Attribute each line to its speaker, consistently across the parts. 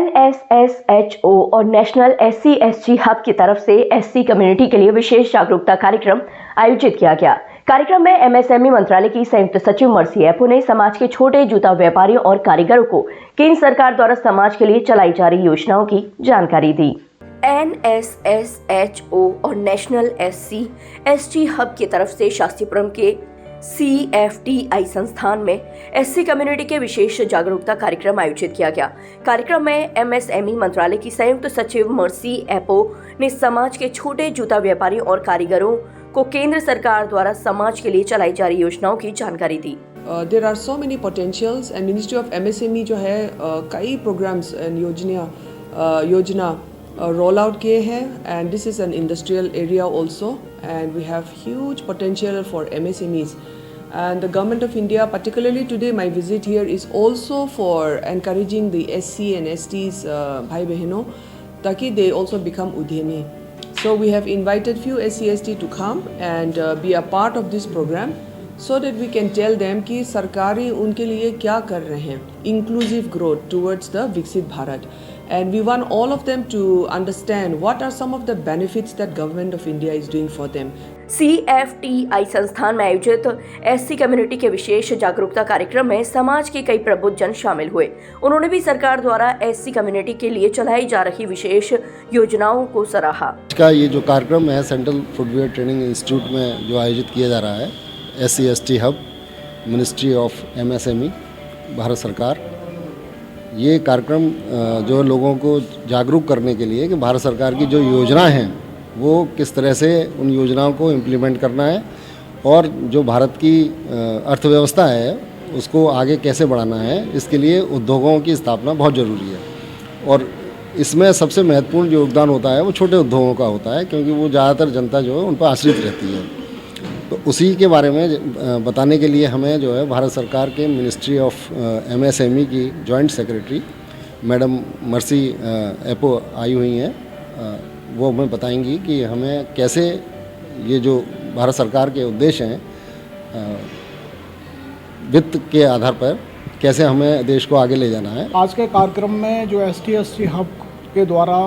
Speaker 1: NSSHO और national SC/ST hub की तरफ से SC कम्युनिटी के लिए विशेष जागरूकता कार्यक्रम आयोजित किया गया। कार्यक्रम में MSME मंत्रालय की संयुक्त सचिव मर्सी एपो ने समाज के छोटे जूता व्यापारियों और कारीगरों को केंद्र सरकार द्वारा समाज के लिए चलाई जा रही योजनाओं की जानकारी दी। NSSHO और नेशनल SC/ST हब की तरफ से शास्त्रीपुरम के CFTI संस्थान में SC कम्युनिटी के विशेष जागरूकता कार्यक्रम आयोजित किया गया। कार्यक्रम में MSME मंत्रालय की संयुक्त सचिव मर्सी एपो ने समाज के छोटे जूता व्यापारियों और कारीगरों को केंद्र सरकार द्वारा समाज के लिए चलाई जा रही योजनाओं की जानकारी दी।
Speaker 2: There are so many potentials and Ministry of MSME जो है कई programs and योजना roll out किए हैं and this is an industrial area also and we have huge potential for MSMEs and the government of India, particularly today my visit here is also for encouraging the SC and STs भाई बहनों ताकि they also become उद्यमी. So we have invited few SC/ST to come and be a part of this program so that we can tell them कि सरकारी उनके लिए क्या कर रहे हैं, inclusive growth towards the विकसित Bharat. And we want all of them to understand what are some of the benefits that government of India is doing for them.
Speaker 1: CFTI संस्थान में आयोजित SC कम्युनिटी के विशेष जागरूकता कार्यक्रम में समाज के कई प्रबुद्ध जन शामिल हुए। उन्होंने भी सरकार द्वारा SC कम्युनिटी के लिए चलाई जा रही विशेष योजनाओं को सराहा।
Speaker 3: इसका ये जो कार्यक्रम है सेंट्रल फुटवेयर ट्रेनिंग इंस्टीट्यूट में जो आयोजित किया जा रहा है SC/ST hub, ministry of MSME, Bharat सरकार, ये कार्यक्रम जो लोगों को जागरूक करने के लिए कि भारत सरकार की जो योजनाएं हैं वो किस तरह से उन योजनाओं को इम्प्लीमेंट करना है और जो भारत की अर्थव्यवस्था है उसको आगे कैसे बढ़ाना है, इसके लिए उद्योगों की स्थापना बहुत ज़रूरी है। और इसमें सबसे महत्वपूर्ण जो योगदान होता है वो छोटे उद्योगों का होता है क्योंकि वो ज़्यादातर जनता जो है उन पर आश्रित रहती है। तो उसी के बारे में बताने के लिए हमें जो है भारत सरकार के मिनिस्ट्री ऑफ MSME की joint secretary madam Mercy Epao आई हुई हैं। वो हमें बताएंगी कि हमें कैसे ये जो भारत सरकार के उद्देश्य हैं वित्त के आधार पर कैसे हमें देश को आगे ले जाना है।
Speaker 4: आज के कार्यक्रम में जो SC/ST हब के द्वारा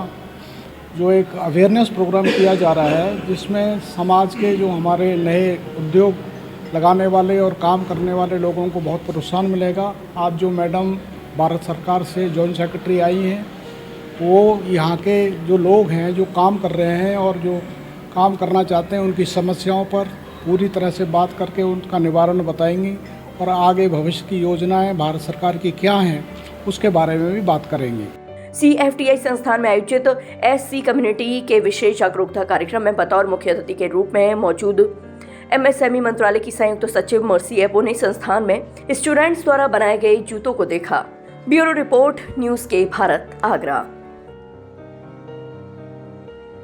Speaker 4: जो एक अवेयरनेस प्रोग्राम किया जा रहा है जिसमें समाज के जो हमारे नए उद्योग लगाने वाले और काम करने वाले लोगों को बहुत प्रोत्साहन मिलेगा। आज जो मैडम भारत सरकार से जॉइंट सेक्रेटरी आई हैं वो यहाँ के जो लोग हैं जो काम कर रहे हैं और जो काम करना चाहते हैं उनकी समस्याओं पर पूरी तरह से बात करके उनका निवारण बताएंगी और आगे भविष्य की योजनाएं भारत सरकार की क्या हैं उसके बारे में भी बात करेंगी।
Speaker 1: CFTI संस्थान में आयोजित SC कम्युनिटी के विशेष जागरूकता कार्यक्रम में बतौर मुख्य अतिथि के रूप में मौजूद MSME मंत्रालय की संयुक्त सचिव मर्सी एपो ने संस्थान में स्टूडेंट्स द्वारा बनाए गए जूतों को देखा। ब्यूरो रिपोर्ट, न्यूज़ के भारत, आगरा।